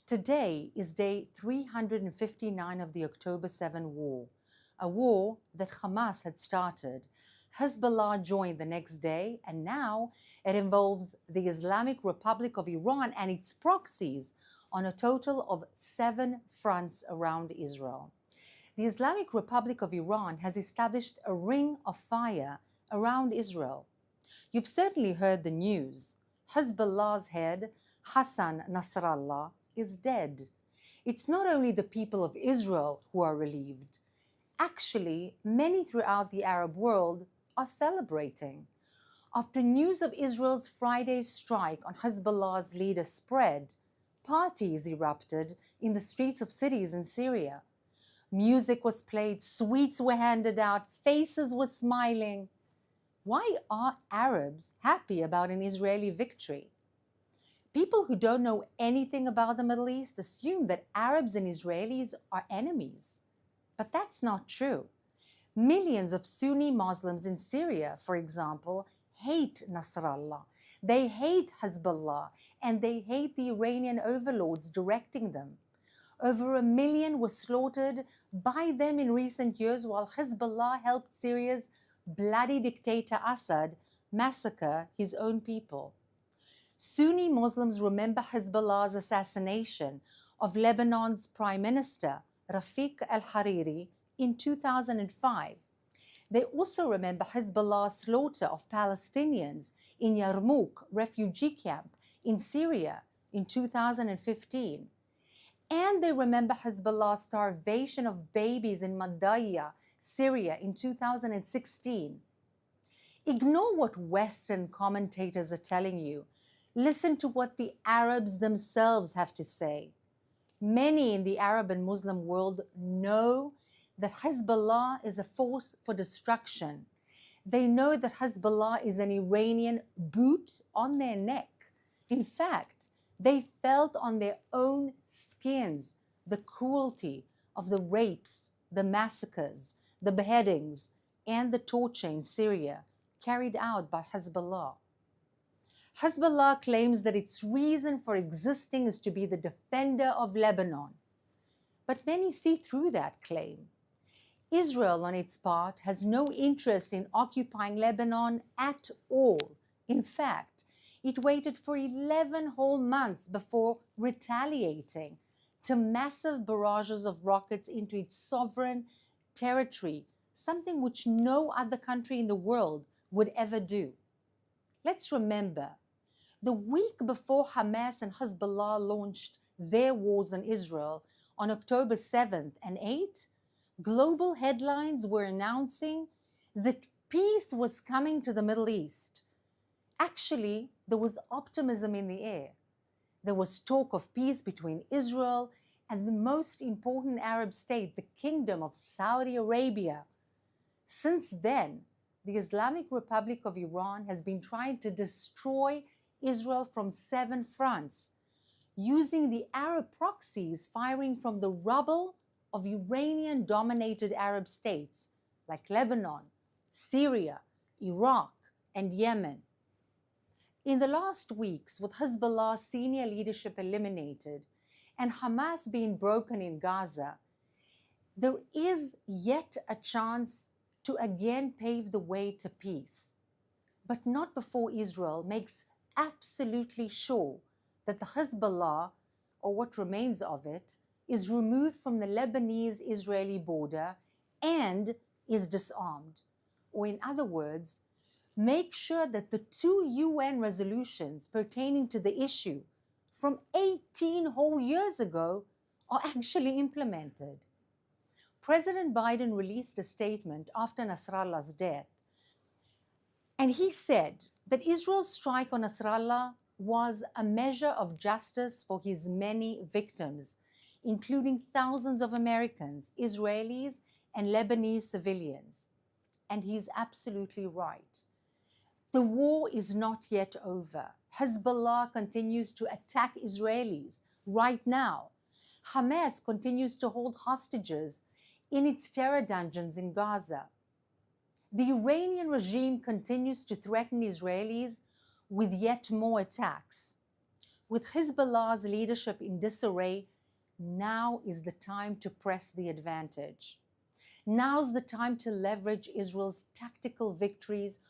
Today is day 359 of the October 7 war, a war that Hamas had started. Hezbollah joined the next day, and now it involves the Islamic Republic of Iran and its proxies on a total of 7 fronts around Israel. The Islamic Republic of Iran has established a ring of fire around Israel. You've certainly heard the news. Hezbollah's head, Hassan Nasrallah, is dead. It's not only the people of Israel who are relieved. Actually, many throughout the Arab world are celebrating. After news of Israel's Friday strike on Hezbollah's leader spread, parties erupted in the streets of cities in Syria. Music was played, sweets were handed out, faces were smiling. Why are Arabs happy about an Israeli victory? People who don't know anything about the Middle East assume that Arabs and Israelis are enemies. But that's not true. Millions of Sunni Muslims in Syria, for example, hate Nasrallah. They hate Hezbollah, and they hate the Iranian overlords directing them. Over 1 million were slaughtered by them in recent years, while Hezbollah helped Syria's bloody dictator Assad massacre his own people. Sunni Muslims remember Hezbollah's assassination of Lebanon's Prime Minister Rafiq al-Hariri in 2005. They also remember Hezbollah's slaughter of Palestinians in Yarmouk refugee camp in Syria in 2015. And they remember Hezbollah's starvation of babies in Madaya, Syria in 2016. Ignore what Western commentators are telling you. Listen to what the Arabs themselves have to say. Many in the Arab and Muslim world know that Hezbollah is a force for destruction. They know that Hezbollah is an Iranian boot on their neck. In fact, they felt on their own skins the cruelty of the rapes, the massacres, the beheadings, and the torture in Syria carried out by Hezbollah. Hezbollah claims that its reason for existing is to be the defender of Lebanon. But many see through that claim. Israel, on its part, has no interest in occupying Lebanon at all. In fact, it waited for 11 whole months before retaliating to massive barrages of rockets into its sovereign territory, something which no other country in the world would ever do. Let's remember, the week before Hamas and Hezbollah launched their wars on Israel on October 7th and 8th, global headlines were announcing that peace was coming to the Middle East. Actually, there was optimism in the air. There was talk of peace between Israel and the most important Arab state, the Kingdom of Saudi Arabia. Since then, the Islamic Republic of Iran has been trying to destroy Israel from 7 fronts, using the Arab proxies firing from the rubble of Iranian-dominated Arab states like Lebanon, Syria, Iraq, and Yemen. In the last weeks, with Hezbollah's senior leadership eliminated and Hamas being broken in Gaza, there is yet a chance to again pave the way to peace, but not before Israel makes absolutely sure that the Hezbollah, or what remains of it, is removed from the Lebanese-Israeli border and is disarmed. Or in other words, make sure that the 2 UN resolutions pertaining to the issue from 18 whole years ago are actually implemented. President Biden released a statement after Nasrallah's death, and he said that Israel's strike on Nasrallah was a measure of justice for his many victims, including thousands of Americans, Israelis, and Lebanese civilians. And he's absolutely right. The war is not yet over. Hezbollah continues to attack Israelis right now. Hamas continues to hold hostages in its terror dungeons in Gaza. The Iranian regime continues to threaten Israelis with yet more attacks. With Hezbollah's leadership in disarray, now is the time to press the advantage. Now's the time to leverage Israel's tactical victories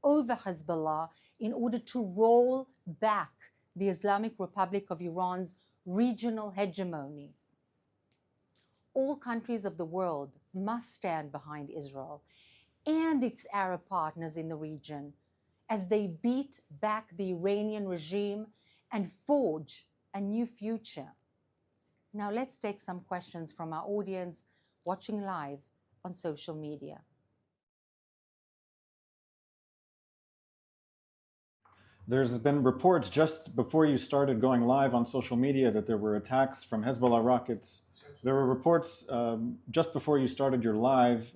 over Hezbollah in order to roll back the Islamic Republic of Iran's regional hegemony. All countries of the world must stand behind Israel and its Arab partners in the region as they beat back the Iranian regime and forge a new future. Now let's take some questions from our audience watching live on social media. There's been reports just before you started going live on social media that there were attacks from Hezbollah rockets. There were reports just before you started your live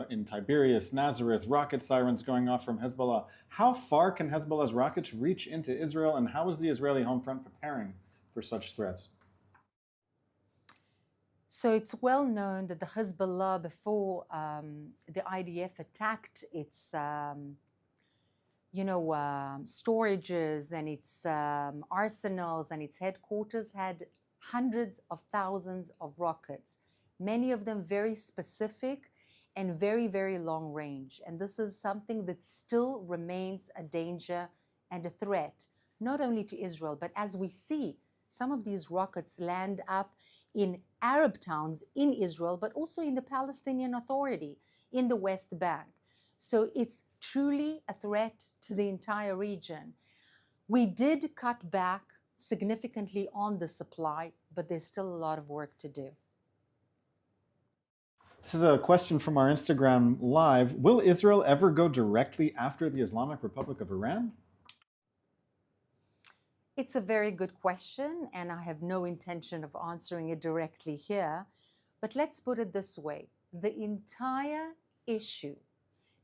in Tiberias, Nazareth, rocket sirens going off from Hezbollah. How far can Hezbollah's rockets reach into Israel, and how is the Israeli home front preparing for such threats? So it's well known that the Hezbollah, before the IDF attacked its storages and its arsenals and its headquarters, had hundreds of thousands of rockets, many of them very specific and very, very long range. And this is something that still remains a danger and a threat, not only to Israel, but as we see, some of these rockets land up in Arab towns in Israel, but also in the Palestinian Authority, in the West Bank. So it's truly a threat to the entire region. We did cut back significantly on the supply, but there's still a lot of work to do. This is a question from our Instagram live. Will Israel ever go directly after the Islamic Republic of Iran? It's a very good question, and I have no intention of answering it directly here. But let's put it this way. The entire issue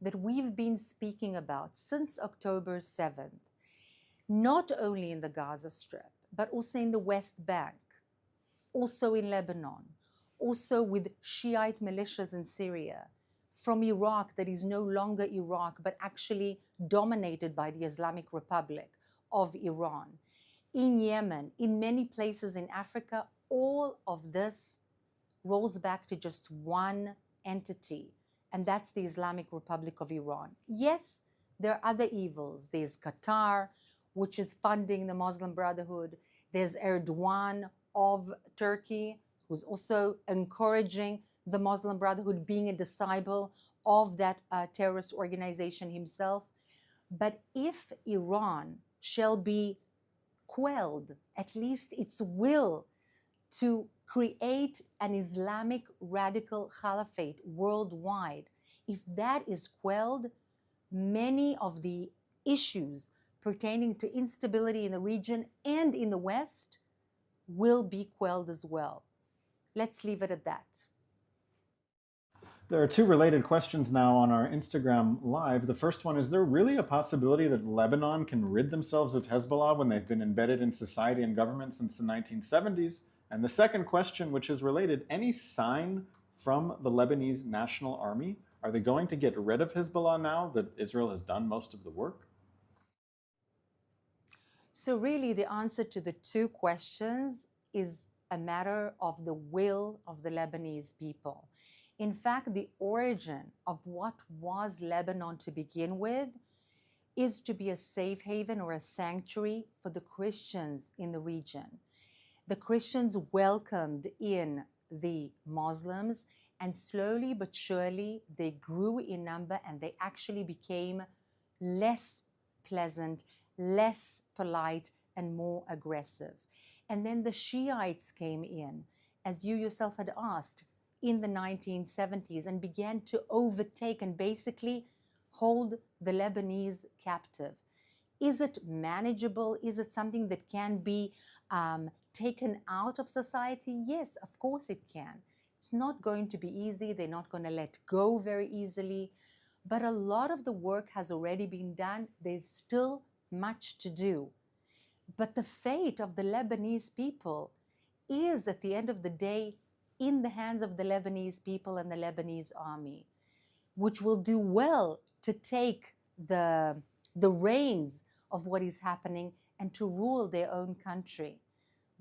that we've been speaking about since October 7th, not only in the Gaza Strip, but also in the West Bank, also in Lebanon, also with Shiite militias in Syria, from Iraq that is no longer Iraq, but actually dominated by the Islamic Republic of Iran, in Yemen, in many places in Africa, all of this rolls back to just one entity, and that's the Islamic Republic of Iran. Yes, there are other evils. There's Qatar, which is funding the Muslim Brotherhood. There's Erdogan of Turkey, who's also encouraging the Muslim Brotherhood, being a disciple of that terrorist organization himself. But if Iran shall be quelled, at least its will to create an Islamic radical caliphate worldwide, if that is quelled, many of the issues pertaining to instability in the region and in the West will be quelled as well. Let's leave it at that. There are two related questions now on our Instagram live. The first one, is there really a possibility that Lebanon can rid themselves of Hezbollah when they've been embedded in society and government since the 1970s? And the second question, which is related, any sign from the Lebanese National Army? Are they going to get rid of Hezbollah now that Israel has done most of the work? So really the answer to the two questions is a matter of the will of the Lebanese people. In fact, the origin of what was Lebanon to begin with is to be a safe haven or a sanctuary for the Christians in the region. The Christians welcomed in the Muslims, and slowly but surely they grew in number and they actually became less pleasant, less polite, and more aggressive. And then the Shiites came in, as you yourself had asked, in the 1970s and began to overtake and basically hold the Lebanese captive. Is it manageable? Is it something that can be taken out of society? Yes, of course it can. It's not going to be easy. They're not going to let go very easily. But a lot of the work has already been done. There's still much to do. But the fate of the Lebanese people is, at the end of the day, in the hands of the Lebanese people and the Lebanese army, which will do well to take the reins of what is happening and to rule their own country.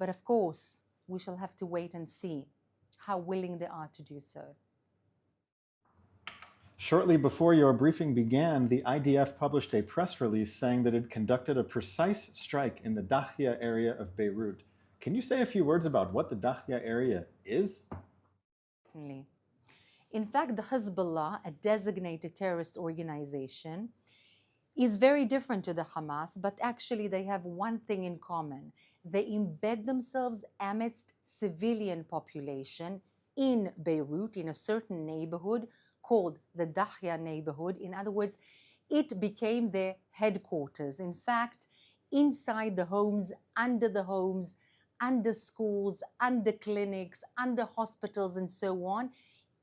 But of course, we shall have to wait and see how willing they are to do so. Shortly before your briefing began, the IDF published a press release saying that it conducted a precise strike in the Dahya area of Beirut. Can you say a few words about what the Dahya area is? Certainly. In fact, the Hezbollah, a designated terrorist organization, is very different to the Hamas, but actually they have one thing in common. They embed themselves amidst civilian population in Beirut, in a certain neighborhood called the Dahya neighborhood. In other words, it became their headquarters. In fact, inside the homes, under schools, under clinics, under hospitals, and so on.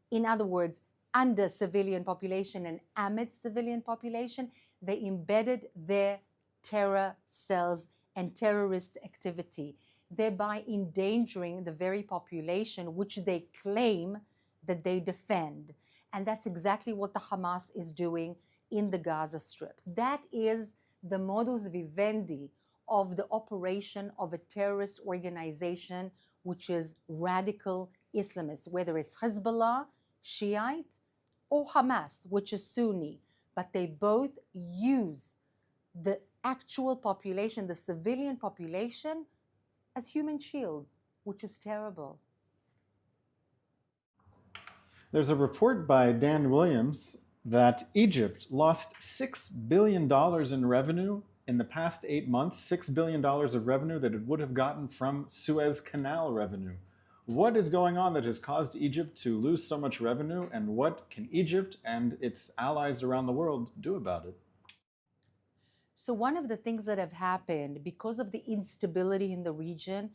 In other words, under civilian population and amidst civilian population, they embedded their terror cells and terrorist activity, thereby endangering the very population which they claim that they defend. And that's exactly what the Hamas is doing in the Gaza Strip. That is the modus vivendi of the operation of a terrorist organization which is radical Islamist, whether it's Hezbollah, Shiite, or Hamas, which is Sunni. But they both use the actual population, the civilian population, as human shields, which is terrible. There's a report by Dan Williams that Egypt lost $6 billion in revenue in the past 8 months, $6 billion of revenue that it would have gotten from Suez Canal revenue. What is going on that has caused Egypt to lose so much revenue, and what can Egypt and its allies around the world do about it? So one of the things that have happened because of the instability in the region,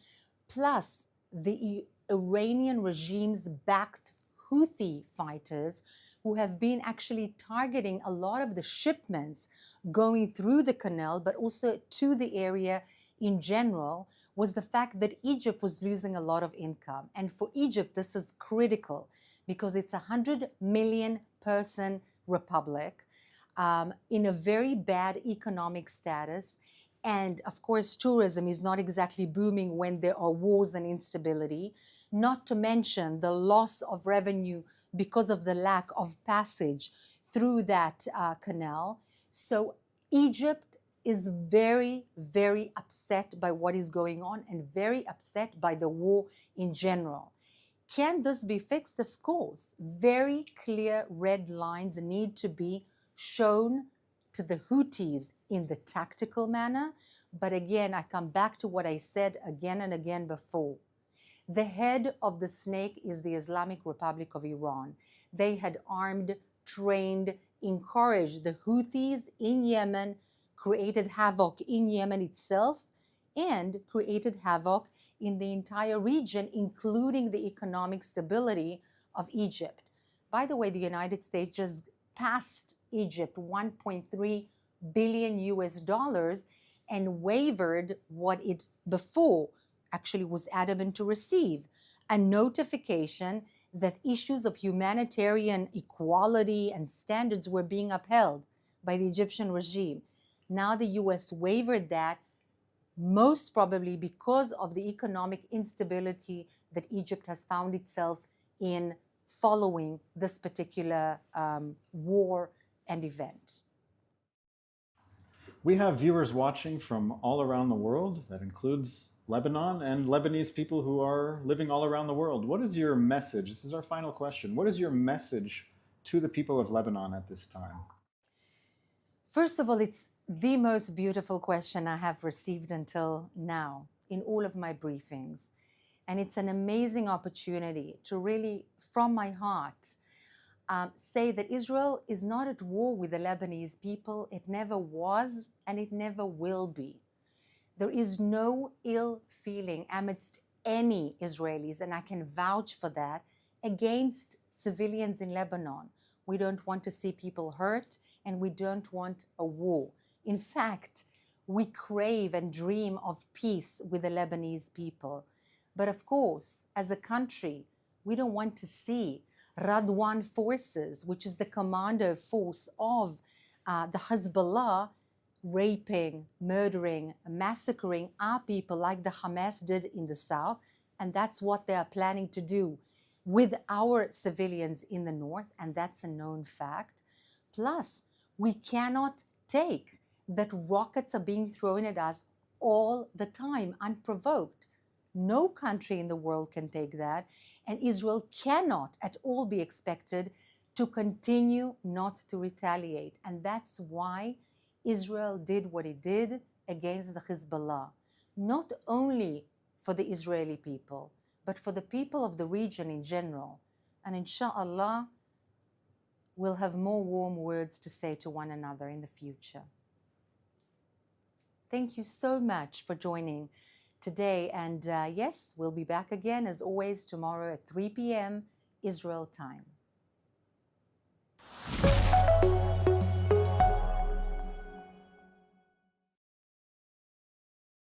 plus the Iranian regime's backed Houthi fighters who have been actually targeting a lot of the shipments going through the canal, but also to the area in general, was the fact that Egypt was losing a lot of income. And for Egypt, this is critical because it's a 100 million person republic in a very bad economic status. And of course, tourism is not exactly booming when there are wars and instability, not to mention the loss of revenue because of the lack of passage through that canal. So Egypt is very, very upset by what is going on and very upset by the war in general. Can this be fixed? Of course. Very clear red lines need to be shown to the Houthis in the tactical manner. But again, I come back to what I said again and again before. The head of the snake is the Islamic Republic of Iran. They had armed, trained, encouraged the Houthis in Yemen, created havoc in Yemen itself, and created havoc in the entire region, including the economic stability of Egypt. By the way, the United States just passed Egypt $1.3 billion US and waived what it before actually was adamant to receive, a notification that issues of humanitarian equality and standards were being upheld by the Egyptian regime. Now the US waived that, most probably because of the economic instability that Egypt has found itself in following this particular war and event. We have viewers watching from all around the world. That includes Lebanon and Lebanese people who are living all around the world. What is your message? This is our final question. What is your message to the people of Lebanon at this time? First of all, it's the most beautiful question I have received until now in all of my briefings. And it's an amazing opportunity to really, from my heart, say that Israel is not at war with the Lebanese people. It never was, and it never will be. There is no ill feeling amidst any Israelis, and I can vouch for that, against civilians in Lebanon. We don't want to see people hurt, and we don't want a war. In fact, we crave and dream of peace with the Lebanese people. But of course, as a country, we don't want to see Radwan forces, which is the commander force of the Hezbollah, raping, murdering, massacring our people like the Hamas did in the south, and that's what they are planning to do with our civilians in the north, and that's a known fact. Plus, we cannot take that rockets are being thrown at us all the time, unprovoked. No country in the world can take that, and Israel cannot at all be expected to continue not to retaliate. And that's why Israel did what it did against the Hezbollah, not only for the Israeli people, but for the people of the region in general. And inshallah, we'll have more warm words to say to one another in the future. Thank you so much for joining today. And yes, we'll be back again, as always, tomorrow at 3 p.m. Israel time.